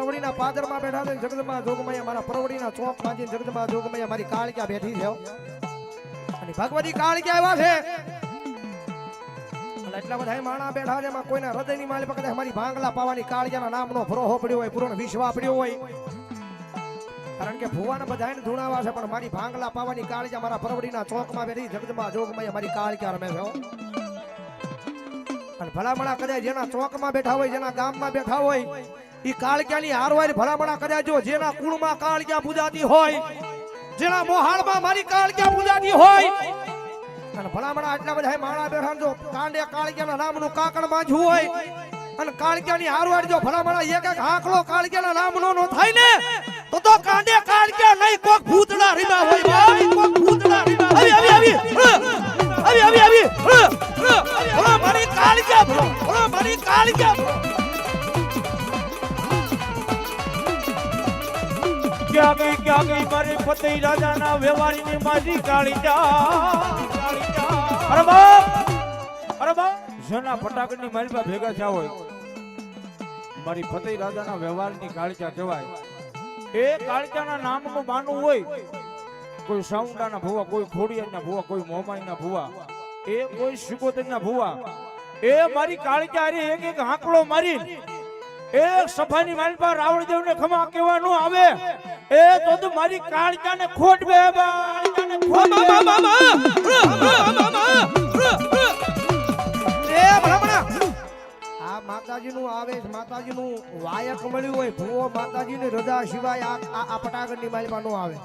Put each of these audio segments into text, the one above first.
પરવડીના પાદરમાં બેઠા છે જગદંબા જોગમૈયા મારા પરવડીના ચોક માંજી જગદંબા જોગમૈયા મારી કાળિયા બેઠી છે અને ભગવતી કાળિયા આવ્યા છે એટલા બધા માણા બેઠા છે એમાં કોઈના હૃદયની માલી પકડે મારી ભાંગલા પાવાની કાળિયાના નામનો ભરોહો પડ્યો હોય પૂર્ણ વિશ્વા પડ્યો હોય કારણ કે ભુવાના બધાને ધૂણાવા છે પણ મારી ભાંગલા પાવાની કાળિયા મારા પરવડીના ચોકમાં બેઠી જગદંબા જોગમૈયા મારી કાળિયા રમે છે અને ભલામણા કદાચ જેના ચોકમાં બેઠા હોય જેના ગામમાં બેઠા હોય ઈ કાળિયાની હારવાય ભલામણા કદાચ જો જેના કુળમાં કાળિયા પૂજાતી હોય જેના મોહાળમાં મારી કાળિયા પૂજાતી હોય અને ભલામણા આટલા બધા માણા બેઠા જો કાંડે કાળિયાના નામનું કાકણ બાંધ્યું હોય અને કાળિયાની હારવાડ જો ભલામણા એક એક હાંકલો કાળિયાના નામનો નો થાય ને તો કાંડે કાળિયા નહીં કોક ભૂતડા રીમા હોય ભાઈ કોક ભૂતડા રીમા આવી મારી કાળિયા ભલો મારી કાળિયા ક્યાં ગઈ મારી ફતેહ રાજાના વ્યવહારીની મારી કાળિયા અરે બાપ જેના ફટાકડની મારી પાસે ભેગા થયા હોય મારી ફતેહ રાજાના વ્યવહારની કાળિયા કહેવાય એ કાળિયાના નામનું માનવું હોય કોઈ સાઉન્ડાના ભુવા કોઈ ખોડિયાના ભુવા કોઈ મોમાઈના ભુવા એ કોઈ શિકોતરના ભુવા એ મારી કાળિયા રે એક એક હાંકલો મારી એક સફાની મારી પાસે રાવણદેવને ખમા કહેવાનું આવે એ તો મારી કાળિયાને ખોટ બે કાળિયાને ખોટ આ માતાજીનું આવેશ માતાજીનું વાયક મળ્યું હોય ભુવો માતાજીની રજા સિવાય આ પટાગણની માલમાં નો આવે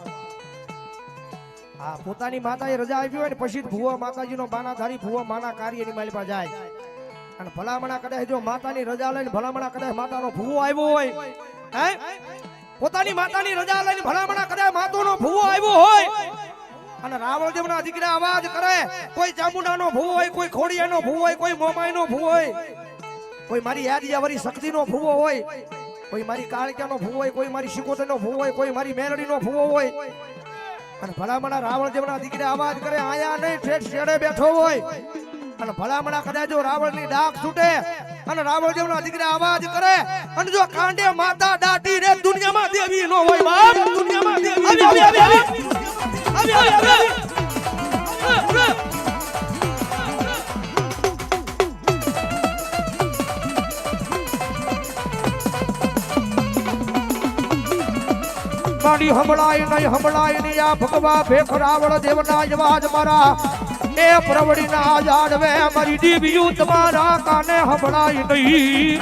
આ પોતાની માતાએ રજા આપી હોય ને પછી ભુવો માતાજીનો બાનાધારી ભુવો માના કાર્યની માલમાં જાય અને ભલામણા કદાચ જો માતાની રજા લઈને ભલામણા કદાચ માતાનો ભુવો આવ્યો હોય હે પોતાની માતાની રજા લઈને ભલામણા કદાચ માતાનો ભુવો આવ્યો હોય અને રાવણદેવના દીકરા અવાજ કરે કોઈ ચામુંડાનો ભુવો હોય કોઈ ખોડિયાનો ભુવો હોય કોઈ મોમાઈનો ભુવો હોય કોઈ મારી યાદિયાવાળી શક્તિનો ભુવો હોય કોઈ મારી કાળિયાનો ભુવો હોય કોઈ મારી શિકોતરનો ભુવો હોય કોઈ મારી મેલડીનો ભુવો હોય અને ભલામણા રાવણદેવના દીકરા અવાજ કરે આયા નહીં ઠેઠ છેડે બેઠો હોય અને ભલામણા કદાચ જો રાવણની ડાક છૂટે અને રાવણદેવના દીકરા અવાજ કરે અને જો કાંડે માતા દાટી રે દુનિયામાં દેવી નો હોય બાપ દુનિયામાં દેવી આવી મારી હમળાય નહીં આ ભગવા ભેખ રાવણ દેવના જવાજ મારા એ પ્રવડીના જાડવે મારી દીવ્યું તમારા કાને હમળાય નહીં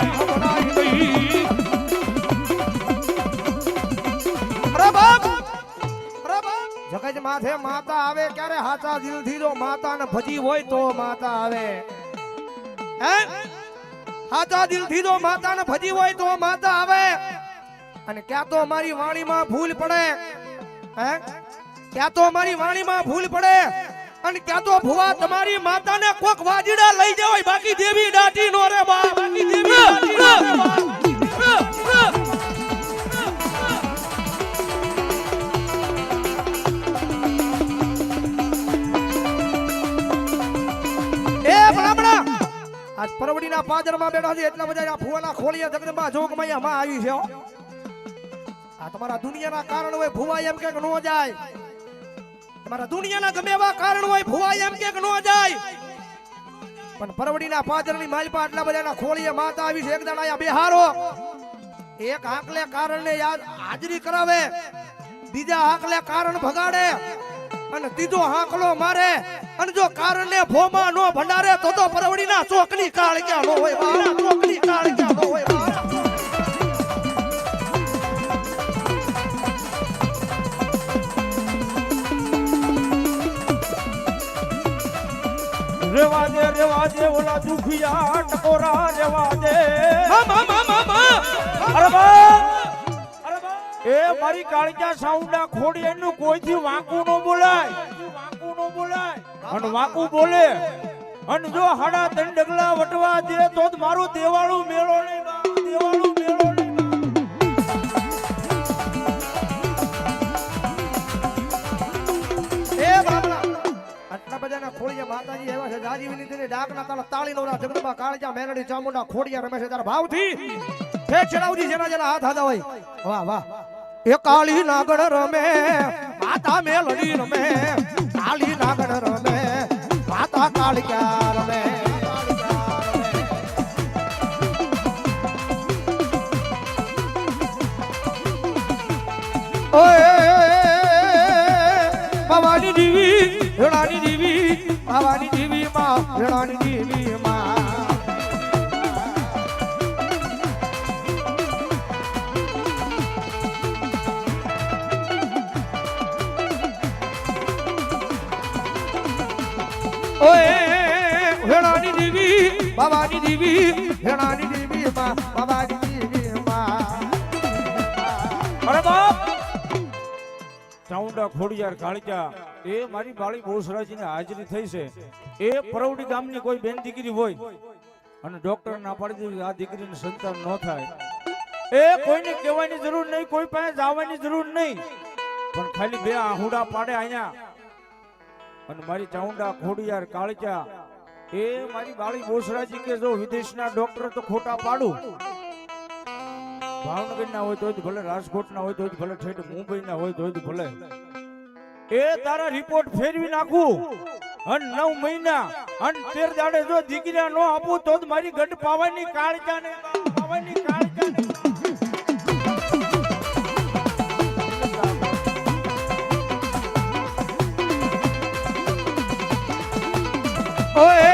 જગત માથે માતા આવે ક્યારે હાચા દિલથી જો માતાને ભજી હોય તો માતા આવે હે હાચા દિલથી જો માતાને ભજી હોય તો માતા આવે અને ક્યાં તો મારી વાણીમાં ભૂલ પડે હે ક્યાં તો મારી વાણીમાં ભૂલ પડે અને ક્યાં તો ભુવા તમારી માતાને કોક વાજીડા લઈ જાય બાકી દેવી દાટી નો રે બા બાકી દેવી દાટી નો રે બા એ બ્રાહ્મણા આજ પરવડીના પાદરમાં બેઠા છે એટલા બધા આ ભુવાના ખોલિયા જગદંબા જોગમૈયા માં આવી છે આ તમારા દુનિયાના કારણ હોય ભુવા એમ કે નો જાય તમારા દુનિયાના ગમે એવા કારણ હોય ભુવા એમ કે નો જાય પણ પરવડીના પાદરની માલપા આટલા બધાના ખોળીએ માતા આવી છે એકદમ આયા બેહારો એક આંકલે કારણને યાદ હાજરી કરાવે બીજા આંકલે કારણ ભગાડે અને ત્રીજો હાંકલો મારે અને જો કારણને ભોમાં નો ભંડારે તો પરવડીના ચોકની કાળિયા નો હોય મારા ચોકની કાળિયા નો હોય મારા રેવા દે ઓલા દુખિયા ટકોરા રેવા દે એ મારી કાળિયા સાઉન્ડા ખોડી એનું કોઈથી વાંકું નો બોલાય અને વાંકું બોલે અને જો હાડા ત્રણ ડગલા વટવા દે તો મારું દેવાળું મેળો નહીં દેવાળું મેળો નહીં એ બાબલા આટલા બધાના ખોડિયા માતાજી એવા છે જાજી વિનીતીની ડાકના તાળા તાળી નોરા જગદંબા કાળિયા મેલડી ચામુંડા ખોડિયા રમે છે તારા ભાવથી હે ચડાવજી જેના જેના હાથ હાથા હોય વાહ વાહ એ કાળી નાગણ રમે માતા મેલડી રમે કાળી નાગણ રમે માતા કાળિયા રમે ઓય ભવાની દેવી વેણાની દેવી ભવાની દેવી માં વેણાની દેવી માં ઓય વેણાની દેવી ભવાની દેવી વેણાની દેવી માં ભવાની દેવી માં અરે બાપ ચાઉંડા ખોડિયાર કાળિકા એ મારી બાળી બહુસરાજીની હાજરી થઈ છે એ પરવડી ગામની કોઈ બેન દીકરી હોય અને ડોક્ટર ના પાડી દીધી આ દીકરીને સંતાન ન થાય એ કોઈને કહેવાની જરૂર નહીં કોઈ પાસે જવાની જરૂર નહીં પણ ખાલી બે આહુડા પાડે અહીંયા અને મારી ચાઉંડા ખોડિયાર કાળિકા એ મારી બાળી બહુસરાજી કે જો વિદેશના ડોક્ટર તો ખોટા પાડું ભાવનગર ના હોય તો ભલે રાજકોટ ના હોય તો ભલે ઠેઠ મુંબઈ ના હોય તો ભલે એ તારા રિપોર્ટ ફેરવી નાખું અને 9 મહિના અને 13 દાડે જો દીકરા નો આપું તો જ મારી ગઢ પાવાની કાળજા ને પાવાની કાળજા ને ઓય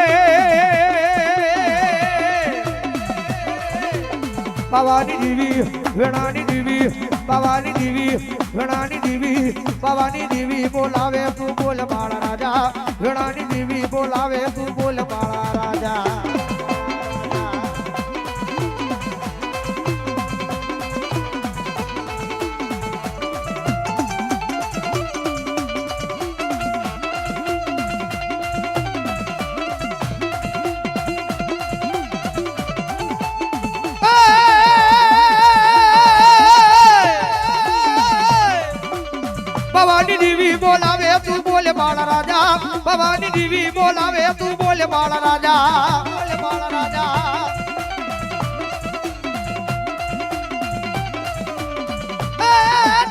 ભવાની દેવી વેણાની દેવી ભવાની દેવી વેણાની દેવી ભવાની દેવી બોલાવે તું બોલ બાળા રાજા વેણાની દેવી બોલાવે તું બોલ બાળા રાજા ભવાની દેવી બોલાવે તું બોલે બાળા રાજા ભવાની દેવી બોલાવે તું બોલે બાળા રાજા બોલે બાળા રાજા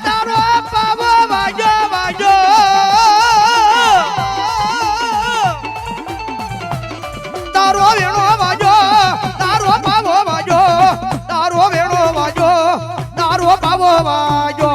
તારો પાવો વાજો વાજો તારો વેણો વાજો તારો પાવો વાજો તારો વેણો વાજો તારો પાવો વાજો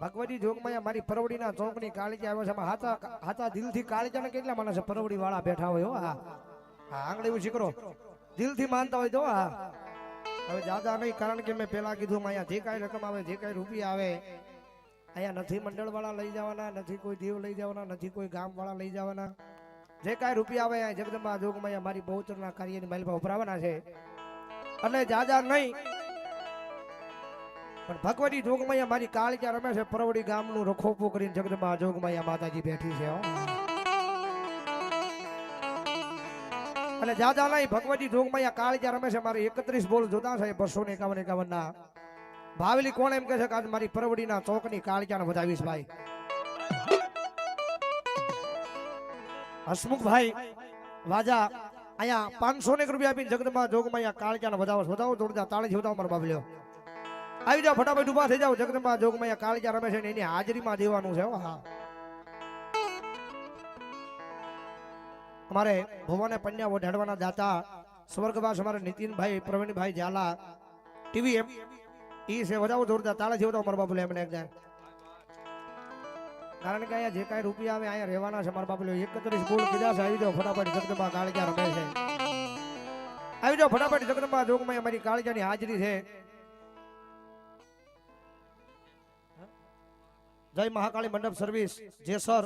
ભગવતી જોગમાં મારી પરવડીના ચોકની કાળકી આવે છે હાથા હાથા દિલથી કાળજાને કેટલા માણસ પરવડી વાળા બેઠા હોય હો હા હા આંગળી ઊંચી કરો દિલથી માનતા હોય તો હા હવે જાદા નહીં કારણ કે મેં પેલા કીધું અહીંયા જે કાંઈ રકમ આવે જે કાંઈ રૂપિયા આવે અહીંયા નથી મંડળ વાળા લઈ જવાના નથી કોઈ દેવ લઈ જવાના નથી કોઈ ગામ વાળા લઈ જવાના જે કાંઈ રૂપિયા આવે અહીંયા જગદંબા જોગમાં મારી બહુચરના કાર્યની માલિકા ઉભરાવાના છે અને જાદા નહીં પણ ભગવતી જોગમાયા મારી કાળિયા રમે છે પરવડી ગામનું રખોપું કરીને જગદંબા જોગમાયા માતાજી બેઠી છે અને જાજા નહીં ભગવતી જોગમાયા કાળિયા રમે છે મારે 31 બોલ જોતા છે 251 ના ભાવેલી કોણ એમ કહે છે કે આજ મારી પરવડીના ચોકની કાળિયાને વધાવીશ ભાઈ હસમુખભાઈ વાજા અહીંયા 500 રૂપિયા આપીને જગદંબા જોગમાયા કાળિયાને વધાવો જોરદાર તાળી વધાવો મારો બાબલ્યો આવી જાઓ ફટાફટ ઉભા થઈ જાઓ જગદંબા જોગમાં કાળિયા રમે છે ને એની હાજરીમાં દેવાનું છે હા અમારે ભુવાને પન્યા ઓઢાડવાના દાતા સ્વર્ગવાસ અમારે નીતિનભાઈ પ્રવીણભાઈ ઝાલા ટીવી એમ ઈ છે વધાવો જોરદાર તાળે જેવતો મારા બાબુ એમને એકદમ કારણ કે અહીંયા જે કાંઈ રૂપિયા આવે અહીંયા રહેવાના છે મારા બાબુ 31 બોલ કીધા છે આવી જાઓ ફટાફટ જગદંબા કાળિયા રમે છે આવી જાઓ ફટાફટ જગદંબા જોગમાં અમારી કાળિયાની હાજરી છે જય મહાકાળી મંડપ સર્વિસ જેસર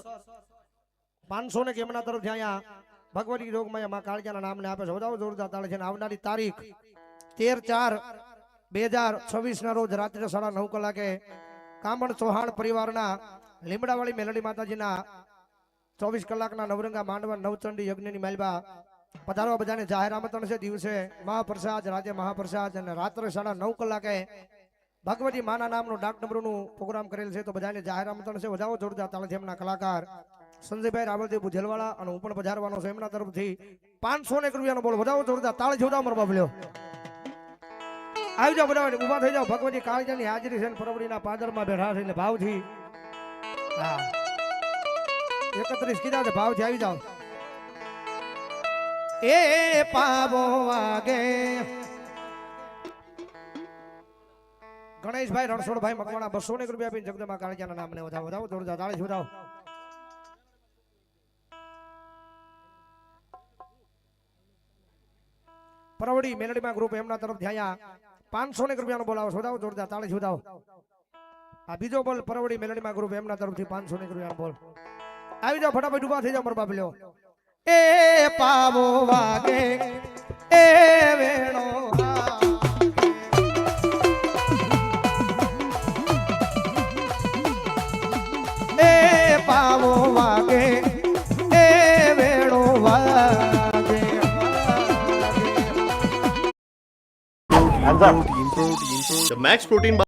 500 ને કેમના તરફથી અહીંયા ભગવતી જોગમાં માં કાળિયાના નામને આપે છે વધાવો જોરદાર તાળી છે આવનારી તારીખ 13/4/2026 ના રોજ રાત્રે 9:30 કલાકે કામણ ચૌહાણ પરિવારના લીમડાવાળી મેલડી માતાજીના 24 કલાકના નવરંગા માંડવા નવચંડી યજ્ઞની માલબા પધારવા બધાને જાહેર આમંત્રણ છે. દિવસે મહાપ્રસાદ, રાતે મહાપ્રસાદ અને રાત્રે 9:30 કલાકે ભગવતી માના નામનું ડાક ડમરૂનું પ્રોગ્રામ કરેલ છે. તો બધાને જાહેર આમંત્રણ છે. વધાવો જોરદાર તાળીથી એમના કલાકાર સંજયભાઈ રાવલજી બુજલવાળા અને હું પણ પધારવાનો છું. એમના તરફથી 500 રૂપિયાનો બોલ. વધાવો જોરદાર તાળી જોરદાર મારો બાબલ્યો. આવી જાઓ બધા, ઊભા થઈ જાઓ. ભગવતી કાળજાની હાજરી છે. પરવડીના પાદરમાં બેઠા છે એટલે ભાવથી, હા 31 કીધા છે, ભાવથી આવી જાઓ. એ પાવો વાગે ગણેશભાઈ રણછોડભાઈ મકવાણા 200 રૂપિયા આપીને જગદંબા કાળજાના નામને વધાવો. વધાવો જોરદાર તાળી જોડાવો. પરવડી મેલડીમાં ગ્રુપ એમના તરફથી અહીંયા 500 રૂપિયાનો બોલ આવો. વધાવો જોરદાર તાળી જોડાવો. આ બીજો બોલ પરવડી મેલડીમાં ગ્રુપ એમના તરફથી 500 રૂપિયાનો બોલ. આવી જાઓ ફટાફટ ઊભા થઈ જાઓ મારા બાપલ્યો. એ પાવો વાગે એ વેણો વાગે, એ પાવો વાગે એ વેણો વાગે. The Max Protein Bar